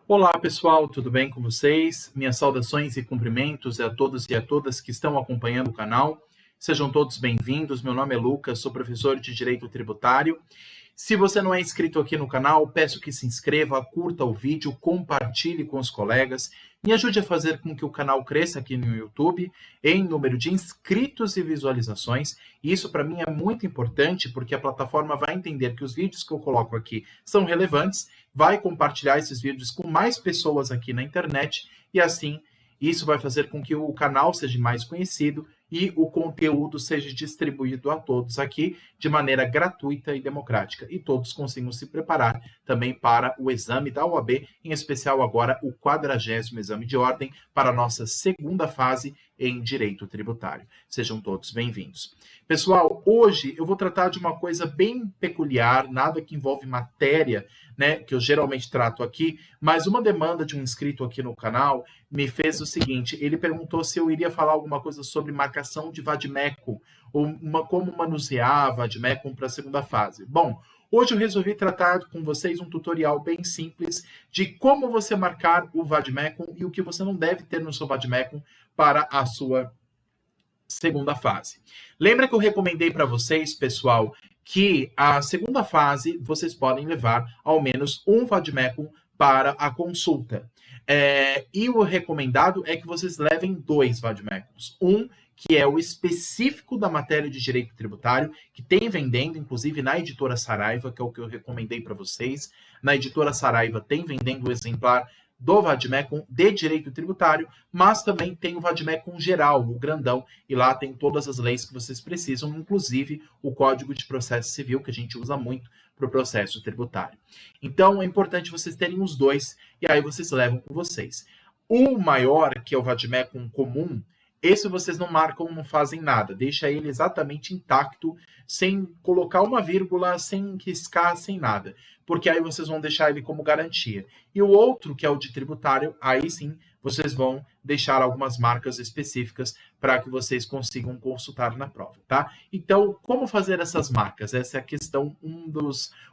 Olá, pessoal, tudo bem com vocês? Minhas saudações e cumprimentos a todos e a todas que estão acompanhando o canal. Sejam todos bem-vindos. Meu nome é Lucas, sou professor de Direito Tributário. Se você não é inscrito aqui no canal, peço que se inscreva, curta o vídeo, compartilhe com os colegas, me ajude a fazer com que o canal cresça aqui no YouTube em número de inscritos e visualizações. Isso para mim é muito importante porque a plataforma vai entender que os vídeos que eu coloco aqui são relevantes, vai compartilhar esses vídeos com mais pessoas aqui na internet e assim isso vai fazer com que o canal seja mais conhecido e o conteúdo seja distribuído a todos aqui de maneira gratuita e democrática. E todos consigam se preparar também para o exame da OAB, em especial agora o 40º exame de ordem para a nossa segunda fase em Direito Tributário. Sejam todos bem-vindos. Pessoal, hoje eu vou tratar de uma coisa bem peculiar, nada que envolve matéria, né, que eu geralmente trato aqui, mas uma demanda de um inscrito aqui no canal me fez o seguinte, ele perguntou se eu iria falar alguma coisa sobre marcação de vade-mecum, ou como manusear vade-mecum para a segunda fase. Bom, hoje eu resolvi tratar com vocês um tutorial bem simples de como você marcar o vade-mecum e o que você não deve ter no seu vade-mecum para a sua segunda fase. Lembra que eu recomendei para vocês, pessoal, que a segunda fase vocês podem levar ao menos um vade-mecum para a consulta. E o recomendado é que vocês levem 2 vade-mecuns. Um que é o específico da matéria de direito tributário, que tem vendendo, inclusive na editora Saraiva, que é o que eu recomendei para vocês. Na editora Saraiva tem vendendo o exemplar do vade-mecum de direito tributário, mas também tem o vade-mecum geral, o grandão, e lá tem todas as leis que vocês precisam, inclusive o Código de Processo Civil, que a gente usa muito para o processo tributário. Então, é importante vocês terem os 2, e aí vocês levam com vocês. O maior, que é o vade-mecum comum, esse vocês não marcam, não fazem nada, deixa ele exatamente intacto, sem colocar uma vírgula, sem riscar, sem nada, porque aí vocês vão deixar ele como garantia. E o outro, que é o de tributário, aí sim vocês vão deixar algumas marcas específicas para que vocês consigam consultar na prova, tá? Então, como fazer essas marcas? Essa é a questão,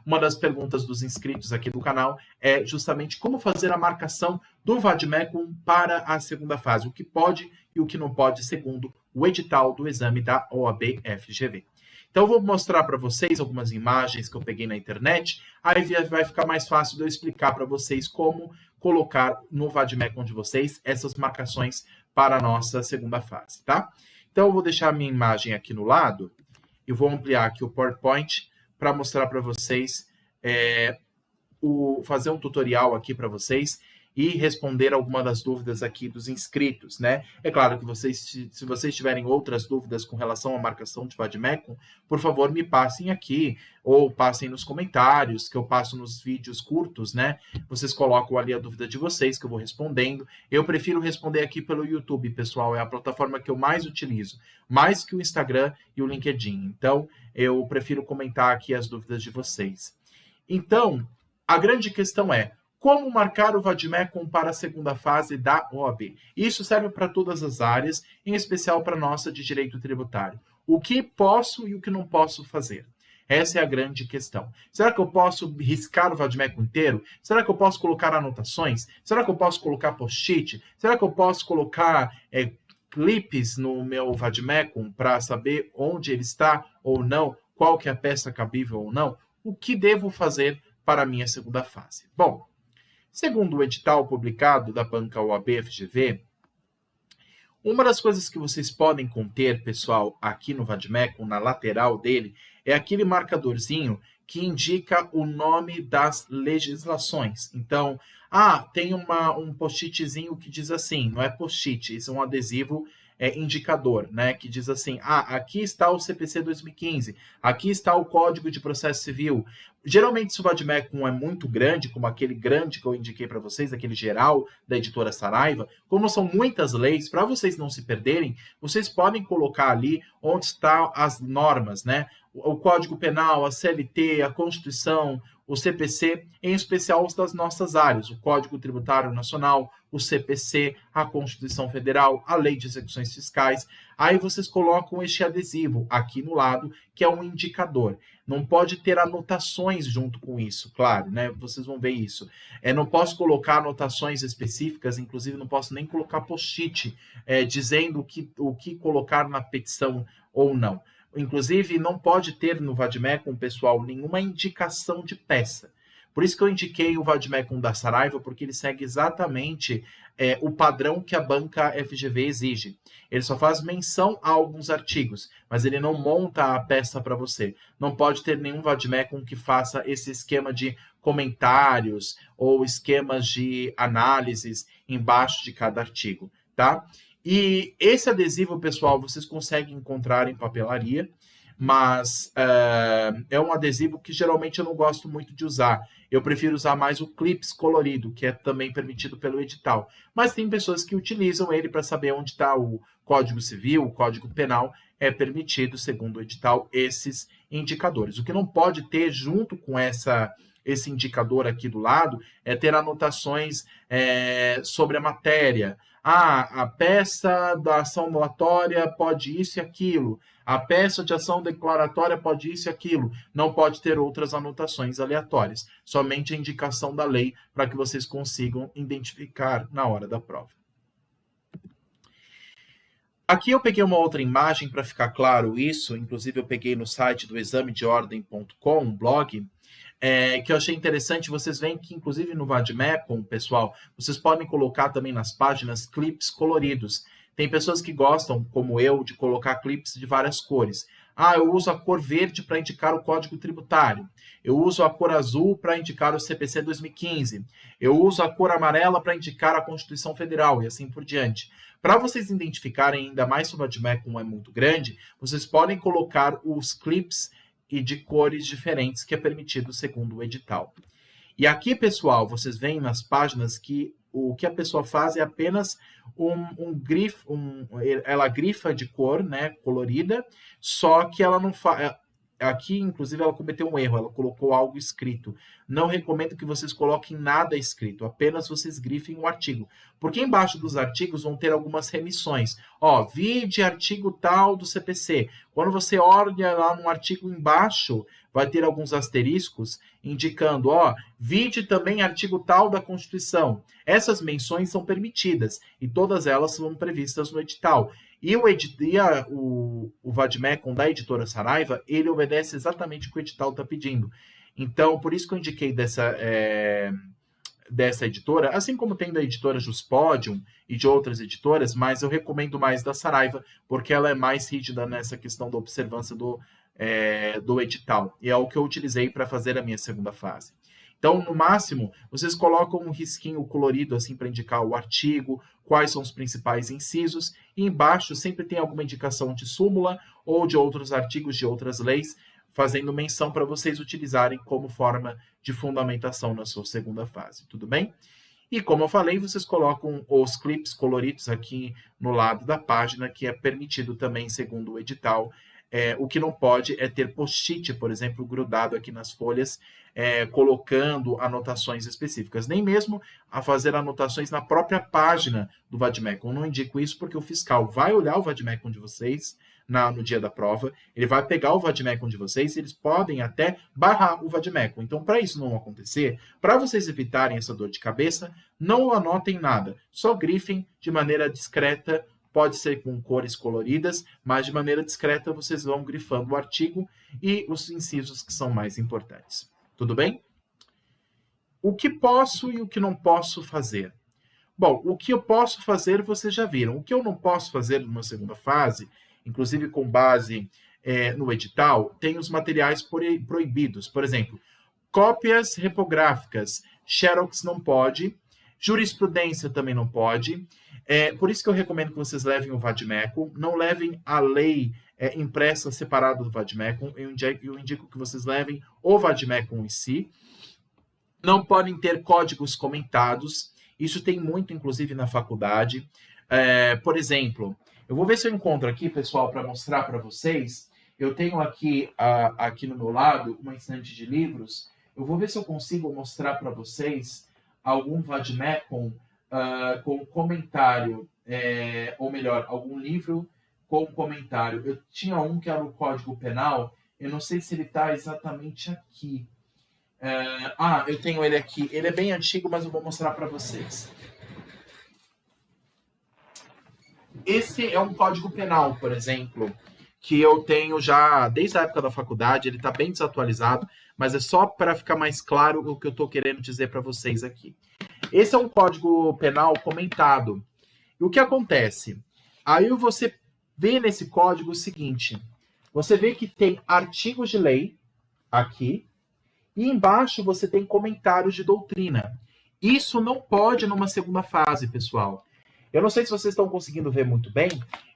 uma das perguntas dos inscritos aqui do canal, é justamente como fazer a marcação do vade-mecum para a segunda fase, o que pode e o que não pode, segundo o edital do exame da OAB-FGV. Então, eu vou mostrar para vocês algumas imagens que eu peguei na internet, aí vai ficar mais fácil de eu explicar para vocês como colocar no vade-mecum de vocês essas marcações para a nossa segunda fase, tá? Então, eu vou deixar a minha imagem aqui no lado e vou ampliar aqui o PowerPoint para mostrar para vocês, fazer um tutorial aqui para vocês e responder alguma das dúvidas aqui dos inscritos, né? É claro que vocês, se vocês tiverem outras dúvidas com relação à marcação de vade-mecum, por favor, me passem aqui, ou passem nos comentários, que eu passo nos vídeos curtos, né? Vocês colocam ali a dúvida de vocês, que eu vou respondendo. Eu prefiro responder aqui pelo YouTube, pessoal, é a plataforma que eu mais utilizo, mais que o Instagram e o LinkedIn. Então, eu prefiro comentar aqui as dúvidas de vocês. Então, a grande questão é, como marcar o vade-mecum para a segunda fase da OAB? Isso serve para todas as áreas, em especial para a nossa de direito tributário. O que posso e o que não posso fazer? Essa é a grande questão. Será que eu posso riscar o vade-mecum inteiro? Será que eu posso colocar anotações? Será que eu posso colocar post-it? Será que eu posso colocar clipes no meu vade-mecum para saber onde ele está ou não? Qual que é a peça cabível ou não? O que devo fazer para a minha segunda fase? Bom, segundo o edital publicado da banca OAB-FGV, uma das coisas que vocês podem conter, pessoal, aqui no vade-mecum, na lateral dele, é aquele marcadorzinho que indica o nome das legislações. Então, tem um post-itzinho que diz assim, não é post-it, isso é um adesivo indicador, né, que diz assim, aqui está o CPC 2015, aqui está o Código de Processo Civil. Geralmente, se o vade-mecum é muito grande, como aquele grande que eu indiquei para vocês, aquele geral da editora Saraiva, como são muitas leis, para vocês não se perderem, vocês podem colocar ali onde estão as normas, né? O Código Penal, a CLT, a Constituição, o CPC, em especial os das nossas áreas, o Código Tributário Nacional, o CPC, a Constituição Federal, a Lei de Execuções Fiscais. Aí vocês colocam este adesivo aqui no lado, que é um indicador. Não pode ter anotações junto com isso, claro, né? Vocês vão ver isso. Não posso colocar anotações específicas, inclusive não posso nem colocar post-it dizendo o que colocar na petição ou não. Inclusive, não pode ter no Vademecum, pessoal, nenhuma indicação de peça. Por isso que eu indiquei o Vademecum da Saraiva, porque ele segue exatamente o padrão que a banca FGV exige. Ele só faz menção a alguns artigos, mas ele não monta a peça para você. Não pode ter nenhum Vademecum que faça esse esquema de comentários ou esquemas de análises embaixo de cada artigo, tá? E esse adesivo, pessoal, vocês conseguem encontrar em papelaria, mas é um adesivo que geralmente eu não gosto muito de usar. Eu prefiro usar mais o clips colorido, que é também permitido pelo edital. Mas tem pessoas que utilizam ele para saber onde está o Código Civil, o Código Penal, é permitido, segundo o edital, esses indicadores. O que não pode ter junto com esse indicador aqui do lado é ter anotações sobre a matéria. A peça da ação anulatória pode isso e aquilo. A peça de ação declaratória pode isso e aquilo. Não pode ter outras anotações aleatórias. Somente a indicação da lei para que vocês consigam identificar na hora da prova. Aqui eu peguei uma outra imagem para ficar claro isso. Inclusive eu peguei no site do examedeordem.com, um blog, que eu achei interessante. Vocês veem que, inclusive, no Vademecum, pessoal, vocês podem colocar também nas páginas clips coloridos. Tem pessoas que gostam, como eu, de colocar clips de várias cores. Eu uso a cor verde para indicar o Código Tributário. Eu uso a cor azul para indicar o CPC 2015. Eu uso a cor amarela para indicar a Constituição Federal e assim por diante. Para vocês identificarem ainda mais se o Vademecum é muito grande, vocês podem colocar os clips e de cores diferentes, que é permitido segundo o edital. E aqui, pessoal, vocês veem nas páginas que o que a pessoa faz é apenas ela grifa de cor, né, colorida, só que ela não faz. Aqui, inclusive, ela cometeu um erro, ela colocou algo escrito. Não recomendo que vocês coloquem nada escrito, apenas vocês grifem o artigo. Porque embaixo dos artigos vão ter algumas remissões. Vide artigo tal do CPC. Quando você olha lá no artigo embaixo, vai ter alguns asteriscos indicando, vide também artigo tal da Constituição. Essas menções são permitidas e todas elas são previstas no edital. E o Vademecum da editora Saraiva, ele obedece exatamente o que o edital está pedindo. Então, por isso que eu indiquei dessa editora, assim como tem da editora Juspodium e de outras editoras, mas eu recomendo mais da Saraiva, porque ela é mais rígida nessa questão da observância do edital. E é o que eu utilizei para fazer a minha segunda fase. Então, no máximo, vocês colocam um risquinho colorido assim para indicar o artigo, quais são os principais incisos, e embaixo sempre tem alguma indicação de súmula ou de outros artigos de outras leis, fazendo menção para vocês utilizarem como forma de fundamentação na sua segunda fase, tudo bem? E como eu falei, vocês colocam os clips coloridos aqui no lado da página, que é permitido também segundo o edital. O que não pode é ter post-it, por exemplo, grudado aqui nas folhas, colocando anotações específicas. Nem mesmo a fazer anotações na própria página do Vademecum. Eu não indico isso porque o fiscal vai olhar o Vademecum de vocês no dia da prova, ele vai pegar o Vademecum de vocês e eles podem até barrar o Vademecum. Então, para isso não acontecer, para vocês evitarem essa dor de cabeça, não anotem nada. Só grifem de maneira discreta. Pode ser com cores coloridas, mas de maneira discreta vocês vão grifando o artigo e os incisos que são mais importantes. Tudo bem? O que posso e o que não posso fazer? Bom, o que eu posso fazer vocês já viram. O que eu não posso fazer numa segunda fase, inclusive com base no edital, tem os materiais proibidos. Por exemplo, cópias repográficas, xerox não pode, jurisprudência também não pode. Por isso que eu recomendo que vocês levem o Vademecum, não levem a lei impressa separada do Vademecum, eu indico que vocês levem o Vademecum em si. Não podem ter códigos comentados, isso tem muito, inclusive, na faculdade. Por exemplo, eu vou ver se eu encontro aqui, pessoal, para mostrar para vocês. Eu tenho aqui no meu lado uma estante de livros Eu vou ver se eu consigo mostrar para vocês algum vademecum com comentário, ou melhor, algum livro com comentário. Eu tinha um que era o Código Penal, eu não sei se ele está exatamente aqui. Eu tenho ele aqui. Ele é bem antigo, mas eu vou mostrar para vocês. Esse é um Código Penal, por exemplo, que eu tenho já desde a época da faculdade. Ele está bem desatualizado, mas é só para ficar mais claro o que eu estou querendo dizer para vocês aqui. Esse é um Código Penal comentado. E o que acontece? Aí você vê nesse código o seguinte: você vê que tem artigos de lei aqui, e embaixo você tem comentários de doutrina. Isso não pode numa segunda fase, pessoal. Eu não sei se vocês estão conseguindo ver muito bem.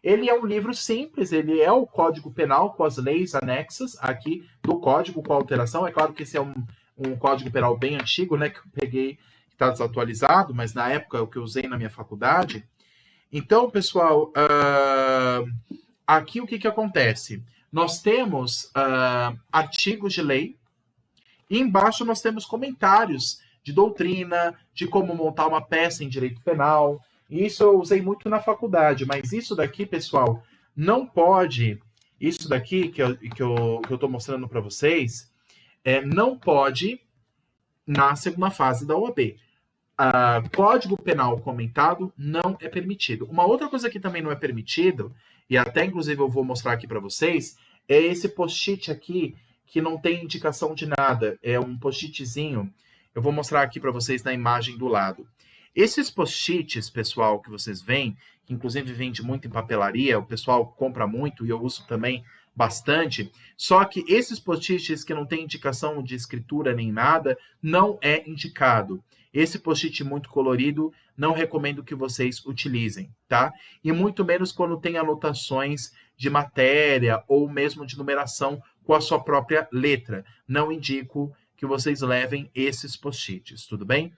Ele é um livro simples, ele é o Código Penal com as leis anexas aqui do código com alteração. É claro que esse é um Código Penal bem antigo, né, que eu peguei, que está desatualizado, mas na época é o que eu usei na minha faculdade. Então, pessoal, aqui o que acontece? Nós temos artigos de lei, e embaixo nós temos comentários de doutrina, de como montar uma peça em direito penal. Isso eu usei muito na faculdade, mas isso daqui, pessoal, não pode. Isso daqui que eu estou mostrando para vocês, não pode na segunda fase da OAB. Código Penal comentado não é permitido. Uma outra coisa que também não é permitido, e até inclusive eu vou mostrar aqui para vocês, é esse post-it aqui, que não tem indicação de nada. É um post-itzinho. Eu vou mostrar aqui para vocês na imagem do lado. Esses post-its, pessoal, que vocês veem, que inclusive vende muito em papelaria, o pessoal compra muito e eu uso também bastante, só que esses post-its que não tem indicação de escritura nem nada, não é indicado. Esse post-it muito colorido, não recomendo que vocês utilizem, tá? E muito menos quando tem anotações de matéria ou mesmo de numeração com a sua própria letra. Não indico que vocês levem esses post-its, tudo bem?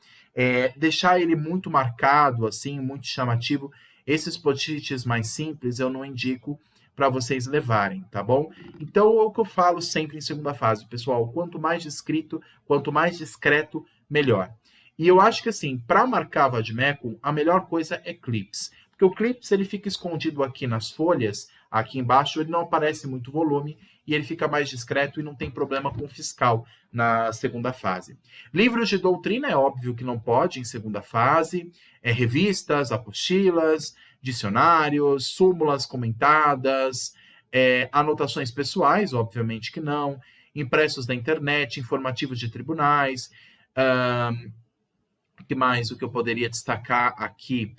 Deixar ele muito marcado, assim, muito chamativo, esses post-its mais simples eu não indico para vocês levarem, tá bom? Então, é o que eu falo sempre em segunda fase, pessoal, quanto mais descrito, quanto mais discreto, melhor. E eu acho que, assim, para marcar vademecum, a melhor coisa é clips. Porque o clips, ele fica escondido aqui nas folhas, aqui embaixo, ele não aparece muito volume, e ele fica mais discreto e não tem problema com o fiscal na segunda fase. Livros de doutrina é óbvio que não pode em segunda fase, revistas, apostilas, dicionários, súmulas comentadas, anotações pessoais, obviamente que não, impressos da internet, informativos de tribunais, que mais o que eu poderia destacar aqui?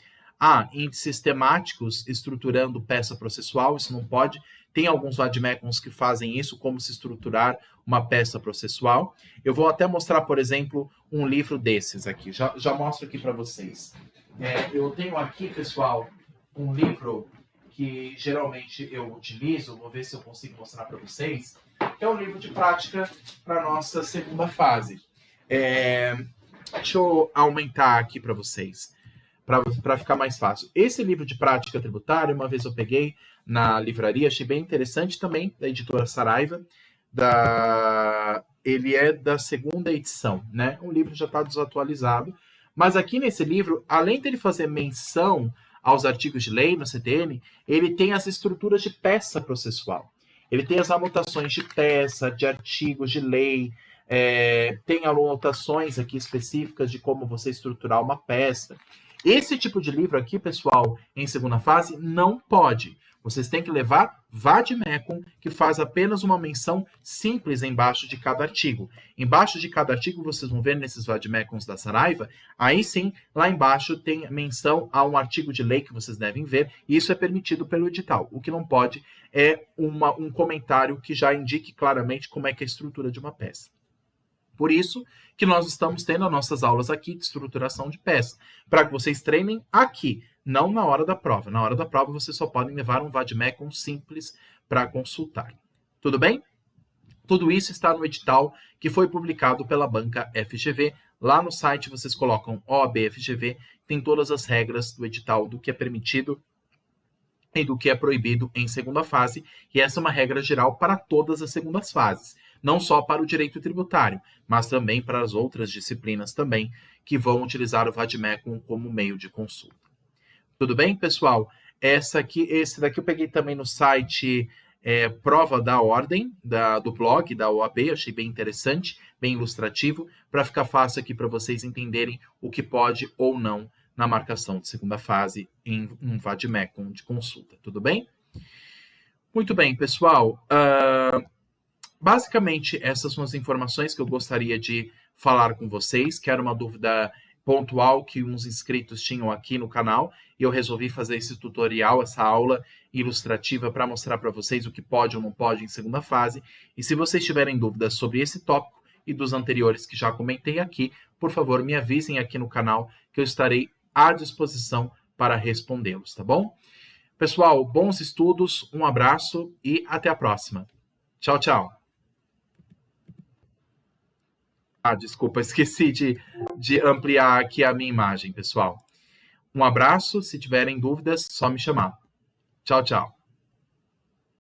Índices temáticos estruturando peça processual, isso não pode. Tem alguns vademecums que fazem isso, como se estruturar uma peça processual. Eu vou até mostrar, por exemplo, um livro desses aqui. Já mostro aqui para vocês. Eu tenho aqui, pessoal, um livro que geralmente eu utilizo. Vou ver se eu consigo mostrar para vocês. Que é um livro de prática para a nossa segunda fase. Deixa eu aumentar aqui para vocês, para ficar mais fácil. Esse livro de prática tributária, uma vez eu peguei na livraria, achei bem interessante também, da editora Saraiva. Ele é da segunda edição, né? O livro já está desatualizado. Mas aqui nesse livro, além dele fazer menção aos artigos de lei no CTN, ele tem as estruturas de peça processual. Ele tem as anotações de peça, de artigos de lei, tem anotações aqui específicas de como você estruturar uma peça. Esse tipo de livro aqui, pessoal, em segunda fase, não pode. Vocês têm que levar vademecum, que faz apenas uma menção simples embaixo de cada artigo. Embaixo de cada artigo, vocês vão ver nesses vademecums da Saraiva, aí sim, lá embaixo tem menção a um artigo de lei que vocês devem ver, e isso é permitido pelo edital. O que não pode é um comentário que já indique claramente como é que é a estrutura de uma peça. Por isso que nós estamos tendo as nossas aulas aqui de estruturação de peça, para que vocês treinem aqui, não na hora da prova. Na hora da prova, vocês só podem levar um vademecum simples para consultar. Tudo bem? Tudo isso está no edital que foi publicado pela banca FGV. Lá no site vocês colocam OAB FGV, tem todas as regras do edital do que é permitido e do que é proibido em segunda fase, e essa é uma regra geral para todas as segundas fases. não só para o direito tributário, mas também para as outras disciplinas também que vão utilizar o Vademecum como meio de consulta. Tudo bem, pessoal? Esse daqui eu peguei também no site Prova da Ordem, do blog da OAB, achei bem interessante, bem ilustrativo, para ficar fácil aqui para vocês entenderem o que pode ou não na marcação de segunda fase em um Vademecum de consulta. Tudo bem? Muito bem, pessoal. Basicamente, essas são as informações que eu gostaria de falar com vocês, que era uma dúvida pontual que uns inscritos tinham aqui no canal, e eu resolvi fazer esse tutorial, essa aula ilustrativa para mostrar para vocês o que pode ou não pode em segunda fase. E se vocês tiverem dúvidas sobre esse tópico e dos anteriores que já comentei aqui, por favor, me avisem aqui no canal que eu estarei à disposição para respondê-los, tá bom? Pessoal, bons estudos, um abraço e até a próxima. Tchau, tchau. Desculpa, esqueci de ampliar aqui a minha imagem, pessoal. Um abraço, se tiverem dúvidas, só me chamar. Tchau, tchau.